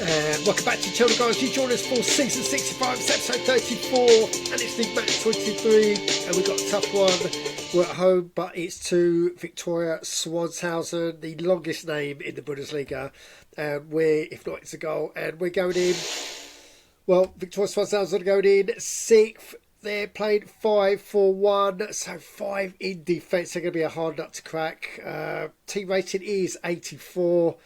And welcome back to Children Guys. You join us for season 65, it's episode 34, and it's league match 23. And we've got a tough one. We're at home, but it's to Victoria Swanshausen, the longest name in the Bundesliga. And we're, if not, it's a goal. And we're going in, well, Victoria Swanshausen are going in 6th. They're playing 5-4-1, so 5 in defence. They're going to be a hard nut to crack. Team rating is 84.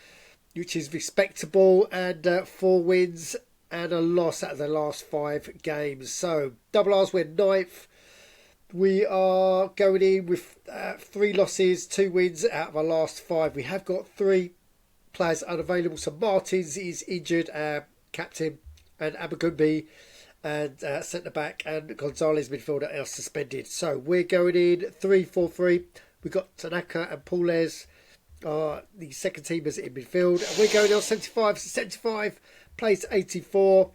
Which is respectable, and 4 wins and a loss out of the last 5 games. So, double R's, we're 9th. We are going in with 3 losses, 2 wins out of our last 5. We have got 3 players unavailable. So, Martins is injured, captain, and Abagumbi, and centre-back, and Gonzalez, midfielder, are suspended. So, we're going in 3-4-3. We've got Tanaka and Paules. The second teamers in midfield, and we're going on 75. So 75 plays 84,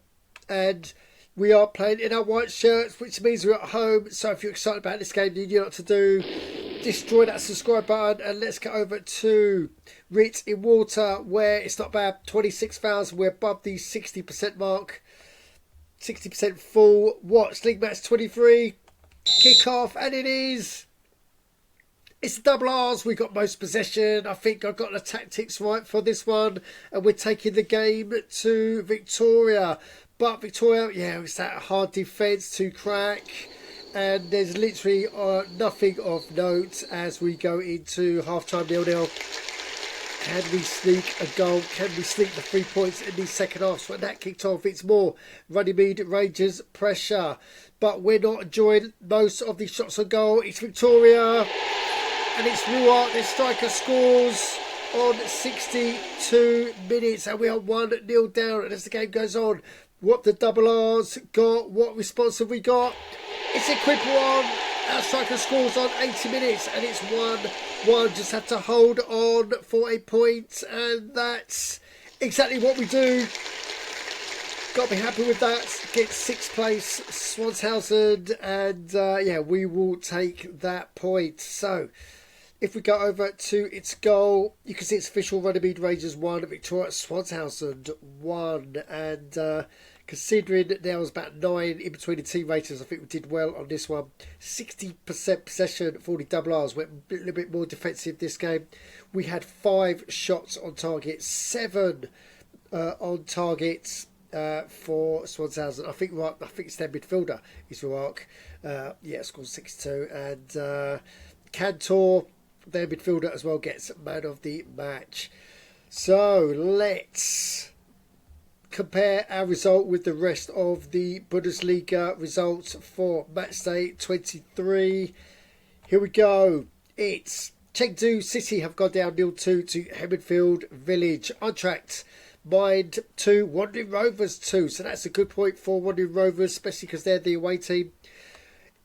and we are playing in our white shirts, which means we're at home. So if you're excited about this game, you know what to do. Destroy that subscribe button, and let's get over to Ritz in Water, where it's not bad. 26,000. We're above the 60% mark. 60% full. Watch league match 23. Kick off, and it is. It's the double R's. We got most possession. I think I got the tactics right for this one. And we're taking the game to Victoria. But Victoria, yeah, it's that hard defence to crack. And there's literally nothing of note as we go into half-time 0-0. Can we sneak a goal? Can we sneak the 3 points in the second half? So when that kicked off, it's more Runnymede Rangers pressure. But we're not enjoying most of the shots on goal. It's Victoria. And it's Ruart, their striker, scores on 62 minutes. And we are 1-0 down. And as the game goes on, what the double R's got, what response have we got? It's a quick one. Our striker scores on 80 minutes. And it's 1-1. Just have to hold on for a point. And that's exactly what we do. Got to be happy with that. Get 6th place, Swanshausen. And yeah, we will take that point. So, if we go over to its goal, you can see it's official. Runnymede Rangers 1, Victoria Swanshausen 1. And considering there was about 9 in between the team ratings, I think we did well on this one. 60% possession for the double R's. Went a little bit more defensive this game. We had 5 shots on target, 7 on targets for Swanshausen. I think it's their midfielder is Ruark. Yeah, scored 6-2. And Cantor, their midfielder as well, gets man of the match. So let's compare our result with the rest of the Bundesliga results for match day 23. Here we go. It's Chengdu City have gone down 0-2 to Hemmenfield Village. Eintracht Mind 2, Wandering Rovers 2. So that's a good point for Wandering Rovers, especially because they're the away team.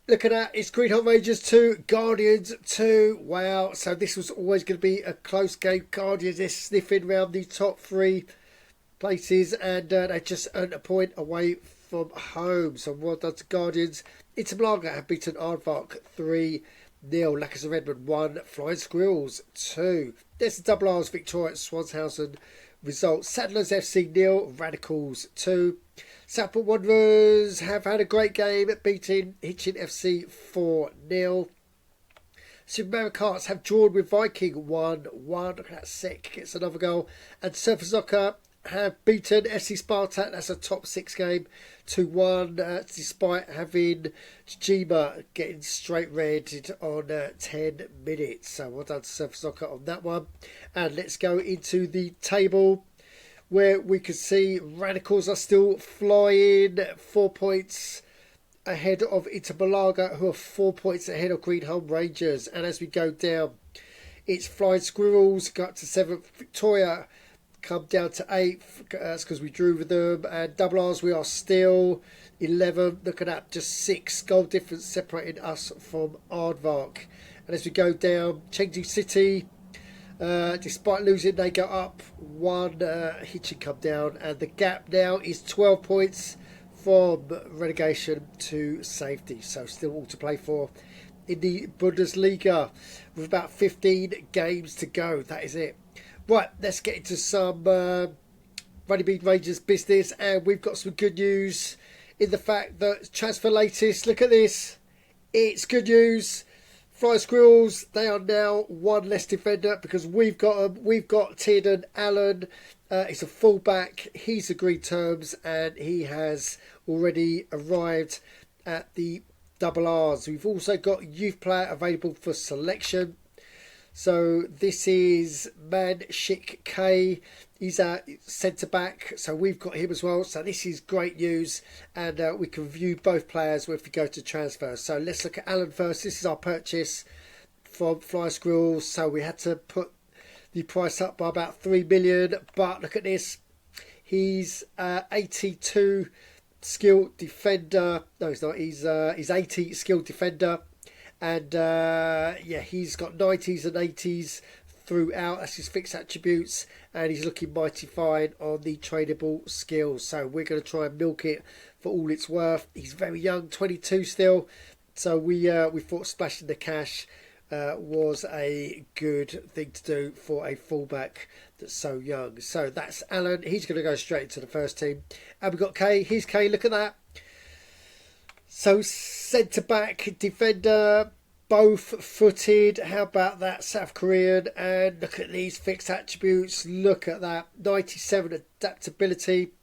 Looking at it's Greenhill Rangers 2, Guardians 2. Wow, so this was always going to be a close game. Guardians is sniffing around the top 3 places, and they just earned a point away from home. So well done to Guardians. Intermalaga have beaten Aardvark 3-0. Lackers of Redmond 1, Flying Squirrels 2. There's the double R's, Victoria Swanshausen result. Sadlers FC 0, Radicals 2. Southport Wanderers have had a great game at beating Hitchin FC 4-0. Super Hearts have drawn with Viking 1-1. Look at that, Sek gets another goal. And Surfer Soccer have beaten FC Spartak. That's a top 6 game 2-1. Despite having Jima getting straight red on 10 minutes. So well done to Surfer Soccer on that one. And let's go into the table, where we can see Radicals are still flying, 4 points ahead of Intermalaga, who are 4 points ahead of Greenholm Rangers. And as we go down, it's Flying Squirrels go up to 7th, Victoria come down to 8th, that's because we drew with them. And double R's, we are still 11. Look at that, just 6 goal difference separating us from Aardvark. And as we go down, Chengdu City, despite losing, they go up 1. Hitchin come down, and the gap now is 12 points from relegation to safety. So still all to play for in the Bundesliga with about 15 games to go. That is it. Right, let's get into some only been Rangers business, and we've got some good news in the fact that transfer latest. Look at this. It's good news. Fly Squirrels, they are now one less defender because we've got Tiernan Allen. He's a fullback. He's agreed terms and he has already arrived at the double R's. We've also got youth player available for selection. So this is Manshik K. He's a centre back, so we've got him as well. So this is great news, and we can view both players if we go to transfer. So let's look at Allen first. This is our purchase from Fly Squirrels. So we had to put the price up by about 3 million, but look at this. He's 82 skilled defender. No, he's not. He's 80 skilled defender. And yeah, he's got 90s and 80s throughout. That's his fixed attributes. And he's looking mighty fine on the tradable skills. So we're going to try and milk it for all it's worth. He's very young, 22 still. So we thought splashing the cash was a good thing to do for a fullback that's so young. So that's Alan. He's going to go straight into the first team. And we've got Kay. Here's Kay. Look at that. So centre-back, defender, both-footed. How about that, South Korean? And look at these fixed attributes. Look at that. 97 adaptability,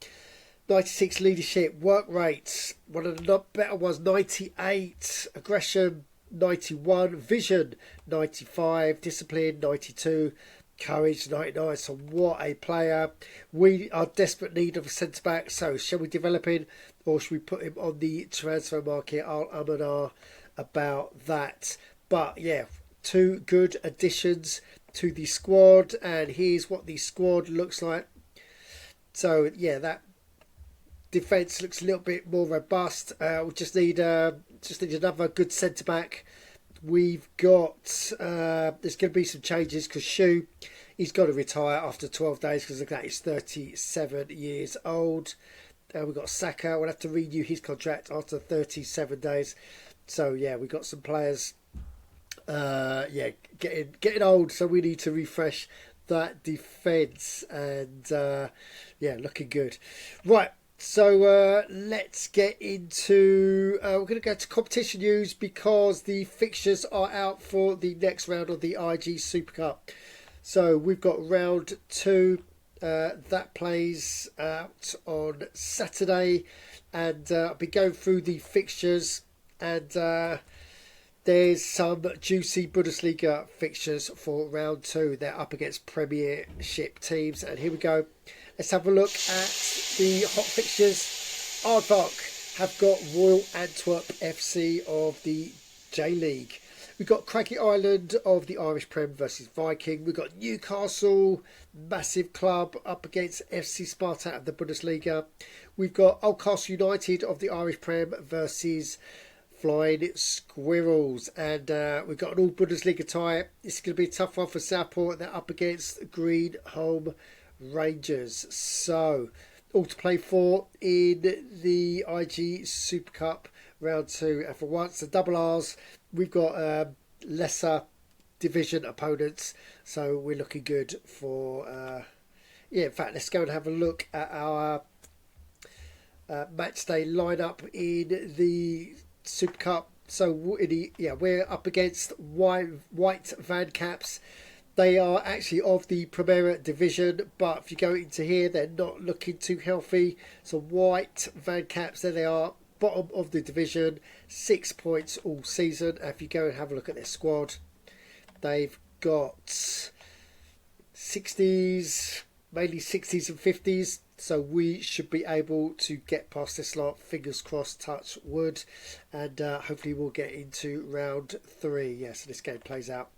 96 leadership, work rates. One of the better ones, 98 aggression, 91 vision, 95 discipline, 92 courage, 99. So what a player. We are desperate need of a centre-back. So shall we develop him? Or should we put him on the transfer market? I'll and ah about that. But yeah, two good additions to the squad. And here's what the squad looks like. So yeah, that defence looks a little bit more robust. We just need another good centre back. We've got there's going to be some changes because Shu, he's got to retire after 12 days because look at that, he's 37 years old. We've got Saka. We'll have to renew his contract after 37 days. So yeah, we've got some players yeah, getting old, so we need to refresh that defence. And yeah, looking good. Right, so let's get into we're going to go to competition news because the fixtures are out for the next round of the IG Super Cup. So we've got round 2 that plays out on Saturday, and I'll be going through the fixtures, and there's some juicy Bundesliga fixtures for round 2. They're up against Premiership teams, and here we go. Let's have a look at the hot fixtures. Aardvark have got Royal Antwerp FC of the J-League. We've got Craggy Island of the Irish Prem versus Viking. We've got Newcastle, massive club, up against FC Sparta of the Bundesliga. We've got Oldcastle United of the Irish Prem versus Flying Squirrels. And we've got an all Bundesliga tie. It's going to be a tough one for Southport. They're up against Green Home Rangers. So, all to play for in the IG Super Cup round 2. And for once, the double R's, we've got lesser division opponents, so we're looking good for yeah, in fact, let's go and have a look at our match day lineup in the Super Cup. So we're up against White Van Caps. They are actually of the Premier Division, but if you go into here, they're not looking too healthy. So White Van Caps, there they are, bottom of the division, 6 points all season. And if you go and have a look at their squad, they've got 60s, mainly 60s and 50s. So we should be able to get past this lot. Fingers crossed, touch wood. And hopefully we'll get into round 3. Yeah, so this game plays out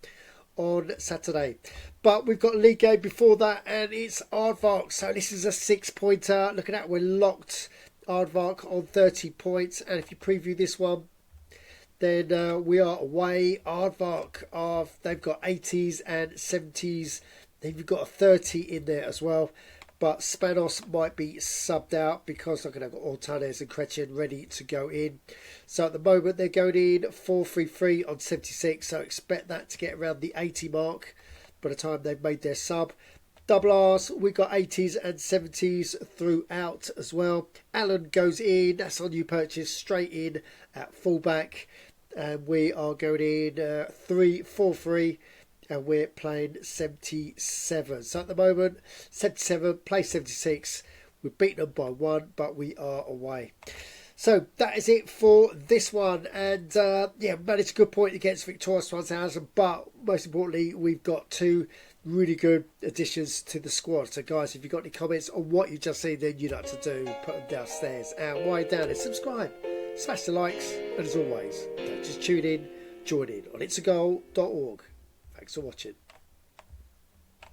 on Saturday. But we've got a league game before that, and it's Aardvark. So this is a 6-pointer. Look at that, we're locked. Aardvark on 30 points, and if you preview this one, then we are away. Aardvark, they've got 80s and 70s. They've got a 30 in there as well, but Spanos might be subbed out because they're going to have Ortanes and Kretchen ready to go in. So at the moment they're going in 4-3-3 on 76, so expect that to get around the 80 mark by the time they've made their sub. Double R's, we got 80s and 70s throughout as well. Alan goes in, that's on new purchase, straight in at fullback. And we are going in 3-4-3, and we're playing 77. So at the moment, 77, play 76. We've beaten them by 1, but we are away. So that is it for this one. And yeah, managed a good point against Victoria Swanshausen, but most importantly, we've got 2 really good additions to the squad. So guys, if you've got any comments on what you just seen, then you know what to do. Put them downstairs. And while you're down there, subscribe, smash the likes, and as always, don't just tune in, join in on ITSAGOAL.org. Thanks for watching.